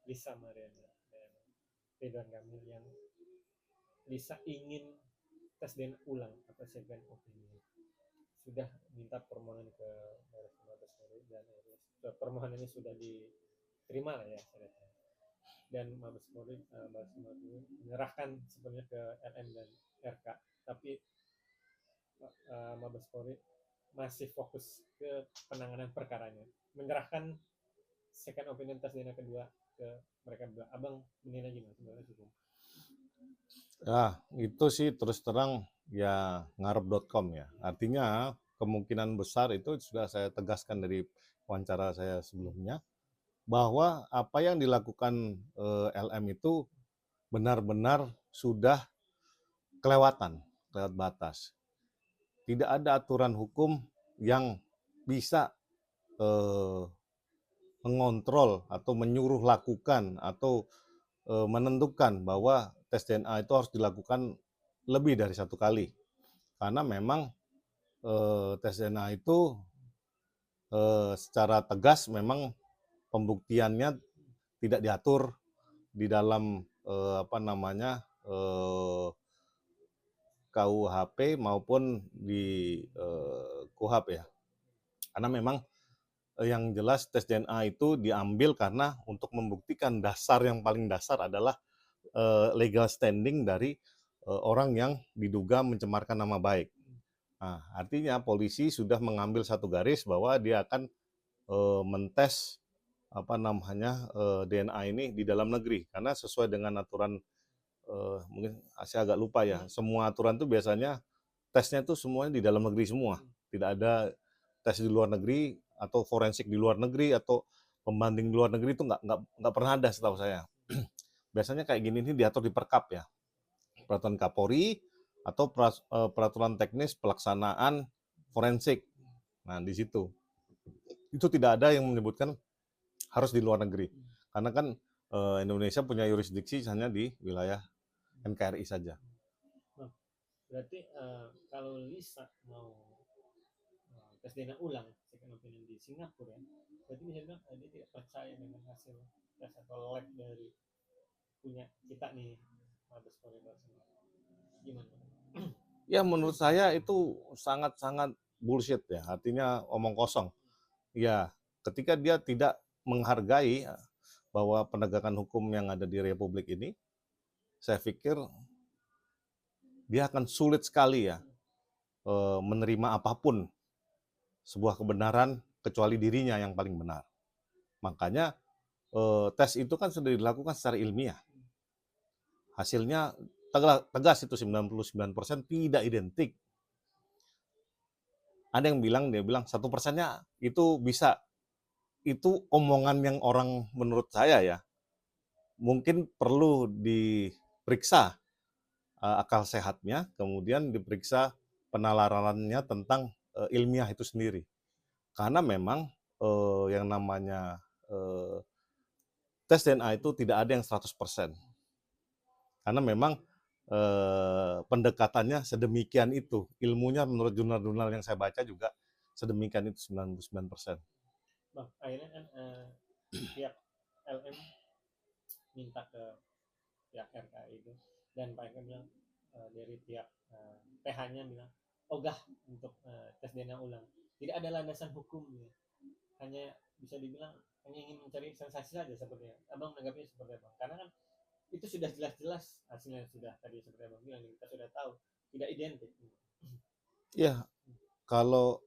Lisa Mariana dan Ridwan Kamil yang Lisa ingin tes DNA ulang atau second opinion. Sudah minta permohonan ke Mabes Polri dan permohonan ini sudah diterima lah ya dan Mabes Polri menyerahkan sebenarnya ke LM dan RK, tapi Mabes Polri masih fokus ke penanganan perkaranya, menyerahkan second opinion tes DNA kedua ke mereka berdua. Abang menilai gimana sebenarnya hukum? Ya, itu sih terus terang ya ngarep.com ya. Artinya kemungkinan besar itu sudah saya tegaskan dari wawancara saya sebelumnya bahwa apa yang dilakukan LM itu benar-benar sudah kelewatan, lewat batas. Tidak ada aturan hukum yang bisa mengontrol atau menyuruh lakukan atau menentukan bahwa tes DNA itu harus dilakukan lebih dari satu kali. Karena memang tes DNA itu secara tegas memang pembuktiannya tidak diatur di dalam KUHP maupun di KUHP ya. Karena memang yang jelas tes DNA itu diambil karena untuk membuktikan dasar yang paling dasar adalah legal standing dari orang yang diduga mencemarkan nama baik. Nah, artinya polisi sudah mengambil satu garis bahwa dia akan mentes DNA ini di dalam negeri karena sesuai dengan aturan mungkin saya agak lupa ya. Semua aturan itu biasanya tesnya itu semuanya di dalam negeri semua. Tidak ada tes di luar negeri atau forensik di luar negeri atau pembanding di luar negeri itu nggak pernah ada setahu saya. Biasanya kayak gini ini diatur di Perkap ya, peraturan Kapolri atau peraturan teknis pelaksanaan forensik. Nah di situ itu tidak ada yang menyebutkan harus di luar negeri karena kan Indonesia punya yurisdiksi hanya di wilayah NKRI saja. Berarti kalau Lisa mau tes DNA ulang second opinion di Singapura ya, berarti bisa bilang dia tidak percaya dengan hasil tes atau lab dari punya kita nih Mabes Polri gimana? Ya menurut saya itu sangat-sangat bullshit ya, artinya omong kosong. Ya, ketika dia tidak menghargai bahwa penegakan hukum yang ada di Republik ini, saya pikir dia akan sulit sekali ya menerima apapun sebuah kebenaran kecuali dirinya yang paling benar. Makanya tes itu kan sudah dilakukan secara ilmiah. Hasilnya tegas itu 99% tidak identik. Ada yang dia bilang 1%-nya itu bisa. Itu omongan yang orang menurut saya ya, mungkin perlu diperiksa akal sehatnya, kemudian diperiksa penalarannya tentang ilmiah itu sendiri. Karena memang yang namanya tes DNA itu tidak ada yang 100%. Karena memang pendekatannya sedemikian itu. Ilmunya menurut jurnal-jurnal yang saya baca juga sedemikian itu 99%. Bang, akhirnya kan pihak LM minta ke pihak RKI itu dan Pak Eka bilang dari pihak PH-nya bilang ogah untuk tes DNA ulang. Tidak ada landasan hukumnya. Hanya bisa dibilang hanya ingin mencari sensasi saja sepertinya. Abang menanggapinya seperti apa? Karena kan itu sudah jelas-jelas hasilnya sudah tadi seperti abang bilang kita sudah tahu tidak identik. Ya, kalau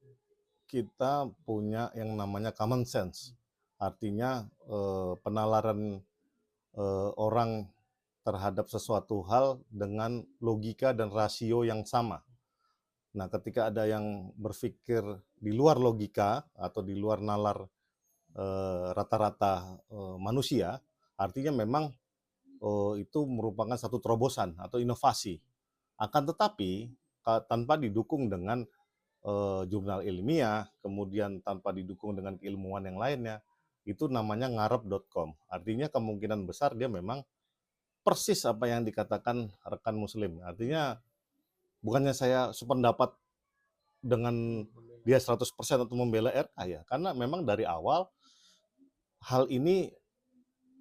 kita punya yang namanya common sense, artinya penalaran orang terhadap sesuatu hal dengan logika dan rasio yang sama. Nah, ketika ada yang berpikir di luar logika atau di luar nalar rata-rata manusia, artinya memang itu merupakan satu terobosan atau inovasi. Akan tetapi tanpa didukung dengan jurnal ilmiah, kemudian tanpa didukung dengan keilmuan yang lainnya, itu namanya ngarep.com. Artinya kemungkinan besar dia memang persis apa yang dikatakan rekan muslim. Artinya bukannya saya sependapat dengan dia 100% untuk membela RK ya, karena memang dari awal hal ini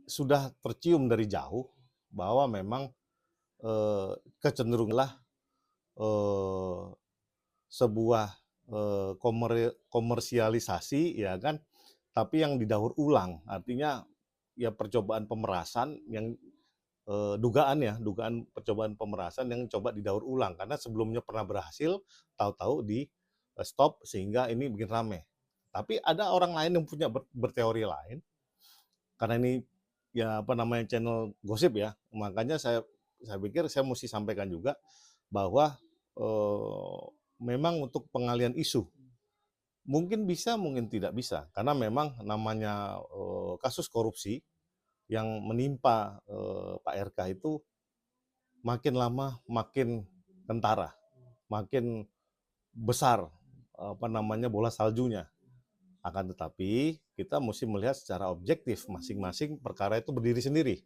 sudah tercium dari jauh bahwa memang kecenderunganlah sebuah komersialisasi, ya kan, tapi yang didaur ulang. Artinya ya percobaan pemerasan yang dugaan percobaan pemerasan yang coba didaur ulang karena sebelumnya pernah berhasil, tahu-tahu di stop sehingga ini bikin rame. Tapi ada orang lain yang punya berteori lain, karena ini ya apa namanya channel gosip ya, makanya saya pikir saya mesti sampaikan juga bahwa memang untuk pengalian isu mungkin bisa, mungkin tidak bisa, karena memang namanya kasus korupsi yang menimpa Pak RK itu makin lama makin kentara, makin besar apa namanya bola saljunya. Akan tetapi kita mesti melihat secara objektif masing-masing perkara itu berdiri sendiri.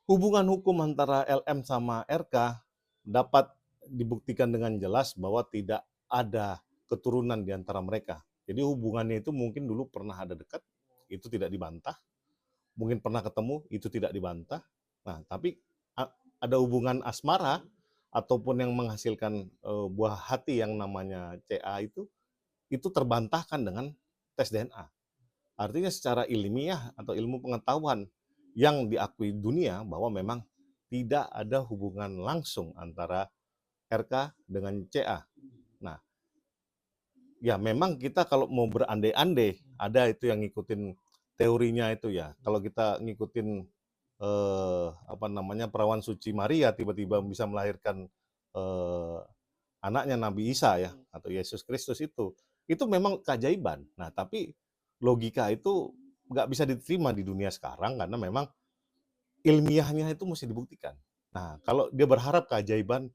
Hubungan hukum antara LM sama RK dapat dibuktikan dengan jelas bahwa tidak ada keturunan di antara mereka. Jadi hubungannya itu mungkin dulu pernah ada dekat, itu tidak dibantah. Mungkin pernah ketemu, itu tidak dibantah. Nah, tapi ada hubungan asmara ataupun yang menghasilkan buah hati yang namanya CA itu terbantahkan dengan tes DNA. Artinya secara ilmiah atau ilmu pengetahuan yang diakui dunia bahwa memang tidak ada hubungan langsung antara RK dengan CA. Nah, ya memang kita kalau mau berandai-andai, ada itu yang ngikutin teorinya itu ya. Kalau kita ngikutin apa namanya perawan suci Maria tiba-tiba bisa melahirkan anaknya Nabi Isa ya atau Yesus Kristus itu memang keajaiban. Nah, tapi logika itu nggak bisa diterima di dunia sekarang karena memang ilmiahnya itu mesti dibuktikan. Nah, kalau dia berharap keajaiban,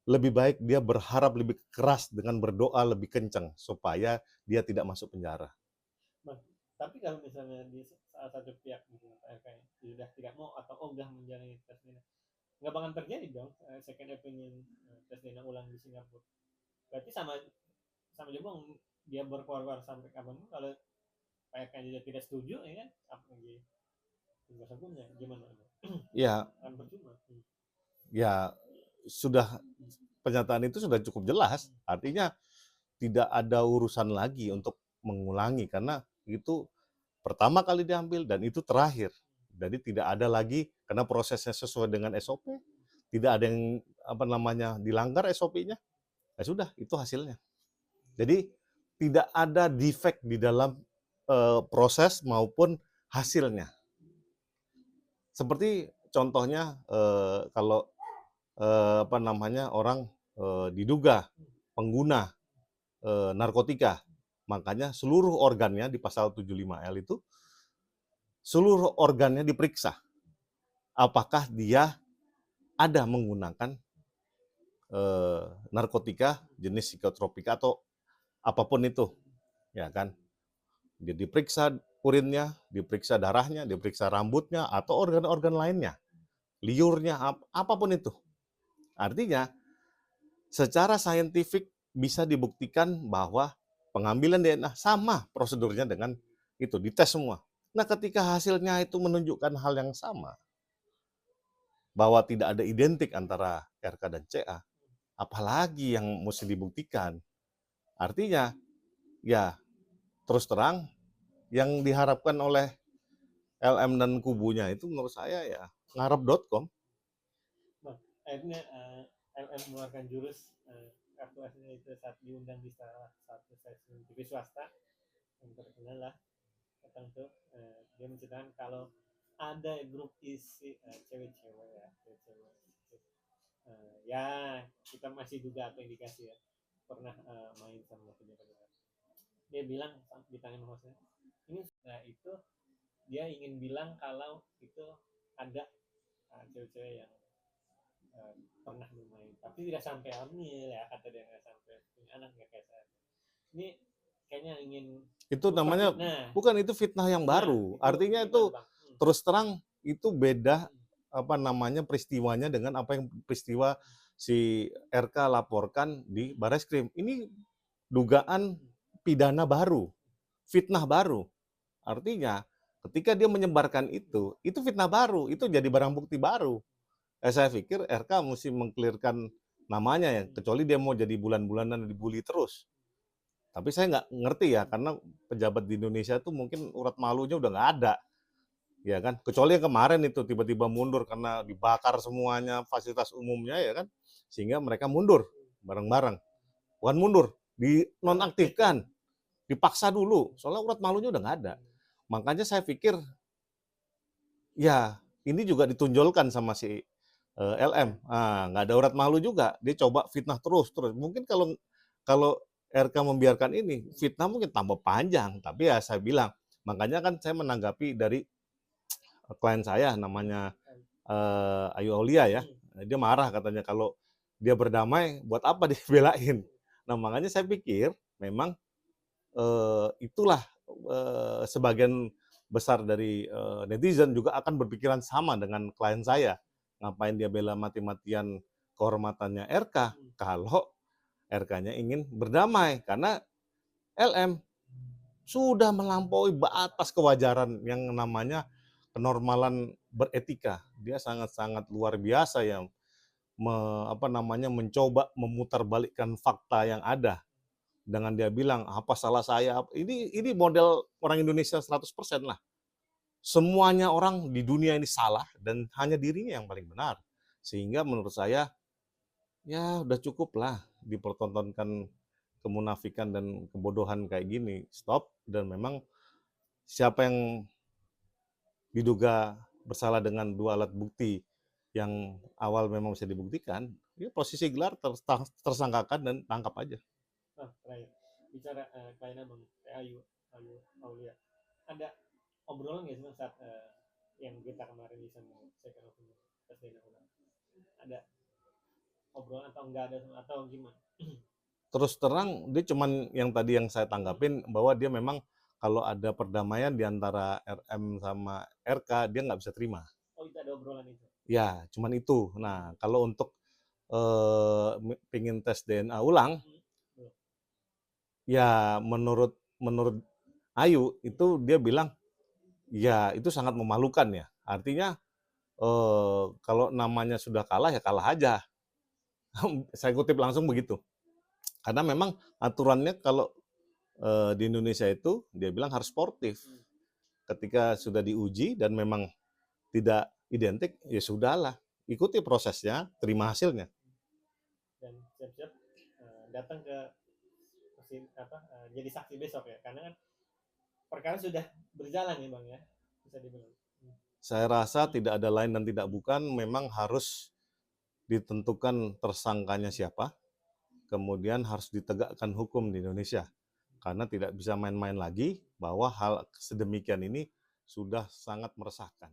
lebih baik dia berharap lebih keras dengan berdoa lebih kencang supaya dia tidak masuk penjara. Bang, tapi kalau misalnya di salah satu pihak misalnya Pak RK sudah tidak mau atau ogah menjalani tes DNA, nggak bakal terjadi dong second opinion tes DNA ulang di Singapura. Berarti sama sama juga dia berkuar-kuar sampai kapanpun kalau Pak RK juga tidak setuju ya kan apa lagi tugas hukumnya gimana? Ya, Kan percuma. ya sudah pernyataan itu sudah cukup jelas. Artinya tidak ada urusan lagi untuk mengulangi karena itu pertama kali diambil dan itu terakhir. Jadi tidak ada lagi karena prosesnya sesuai dengan SOP, tidak ada yang apa namanya dilanggar SOP-nya. Ya sudah, itu hasilnya. Jadi tidak ada defect di dalam proses maupun hasilnya. Seperti contohnya kalau apa namanya orang diduga pengguna narkotika, makanya seluruh organnya di pasal 75L itu seluruh organnya diperiksa. Apakah dia ada menggunakan narkotika jenis psikotropika atau apapun itu, ya kan? Dia diperiksa urinnya, diperiksa darahnya, diperiksa rambutnya atau organ-organ lainnya, liurnya, apapun itu. Artinya secara saintifik bisa dibuktikan bahwa pengambilan DNA sama prosedurnya dengan itu, dites semua. Nah, ketika hasilnya itu menunjukkan hal yang sama, bahwa tidak ada identik antara RK dan CA, apalagi yang mesti dibuktikan. Artinya, ya terus terang, yang diharapkan oleh LM dan kubunya itu menurut saya ya ngarep.com. Bang, akhirnya LM mengeluarkan jurus kartu aslinya itu saat diundang di salah satu stasiun TV swasta yang terkenal lah tentang tuh dia menceritakan kalau ada grup isi cewek-cewek ya cewek-cewek ya kita masih duga atau indikasi ya pernah main sama pejabat-pejabat dia bilang ditanya sama hostnya ini nah itu dia ingin bilang kalau itu ada cewek-cewek yang pernah bermain tapi tidak sampai hamil ya kata dia nggak sampai punya anak nggak kayak saya ini kayaknya ingin Itu namanya bukan itu fitnah yang baru. Artinya itu terus terang itu beda apa namanya peristiwanya dengan apa yang peristiwa si RK laporkan di Barreskrim. Ini dugaan pidana baru, fitnah baru. Artinya Ketika dia menyebarkan itu fitnah baru, itu jadi barang bukti baru. Saya pikir RK mesti meng-clear-kan namanya ya, kecuali dia mau jadi bulan-bulanan dibully terus. Tapi saya nggak ngerti ya, karena pejabat di Indonesia tuh mungkin urat malunya udah nggak ada, ya kan? Kecuali yang kemarin itu tiba-tiba mundur karena dibakar semuanya fasilitas umumnya ya kan, sehingga mereka mundur bareng-bareng. Bukan mundur, dinonaktifkan, dipaksa dulu, soalnya urat malunya udah nggak ada. Makanya saya pikir, ya ini juga ditonjolkan sama si LM. Nggak ada urat malu juga, dia coba fitnah terus. Mungkin kalau kalau RK membiarkan ini, fitnah mungkin tambah panjang. Tapi ya saya bilang, makanya kan saya menanggapi dari klien saya namanya Ayu Aulia ya. Dia marah katanya kalau dia berdamai, buat apa dia belain. Nah makanya saya pikir memang itulah sebagian besar dari netizen juga akan berpikiran sama dengan klien saya. Ngapain dia bela mati-matian kehormatannya RK kalau RK-nya ingin berdamai, karena LM sudah melampaui batas kewajaran yang namanya kenormalan beretika. Dia sangat-sangat luar biasa ya, mencoba memutarbalikkan fakta yang ada dengan dia bilang apa salah saya. Ini model orang Indonesia 100% lah. Semuanya orang di dunia ini salah dan hanya dirinya yang paling benar. Sehingga menurut saya ya udah cukup lah dipertontonkan kemunafikan dan kebodohan kayak gini. Stop, dan memang siapa yang diduga bersalah dengan 2 alat bukti yang awal memang bisa dibuktikan, ya posisi gelar tersangkakan dan tangkap aja. Terakhir bicara klien Abang Ayu Aulia, ada obrolan nggak sih saat yang kita kemarin bisa mau second opinion tes DNA ulang, ada obrolan atau enggak ada atau gimana? Terus terang dia cuman yang tadi yang saya tanggapin bahwa dia memang kalau ada perdamaian di antara RM sama RK dia nggak bisa terima. Oh itu ada obrolan itu? Ya, cuman itu. Nah, kalau untuk pengen tes DNA ulang, ya menurut Ayu itu dia bilang, ya itu sangat memalukan ya. Artinya kalau namanya sudah kalah ya kalah aja. Saya kutip langsung begitu. Karena memang aturannya kalau di Indonesia itu dia bilang harus sportif. Ketika sudah diuji dan memang tidak identik, ya sudahlah, ikuti prosesnya, terima hasilnya. Dan siap-siap datang ke jadi saksi besok ya, karena kan perkara sudah berjalan ya Bang ya, bisa dibilang. Saya rasa tidak ada lain dan tidak bukan, memang harus ditentukan tersangkanya siapa, kemudian harus ditegakkan hukum di Indonesia. Karena tidak bisa main-main lagi, bahwa hal sedemikian ini sudah sangat meresahkan.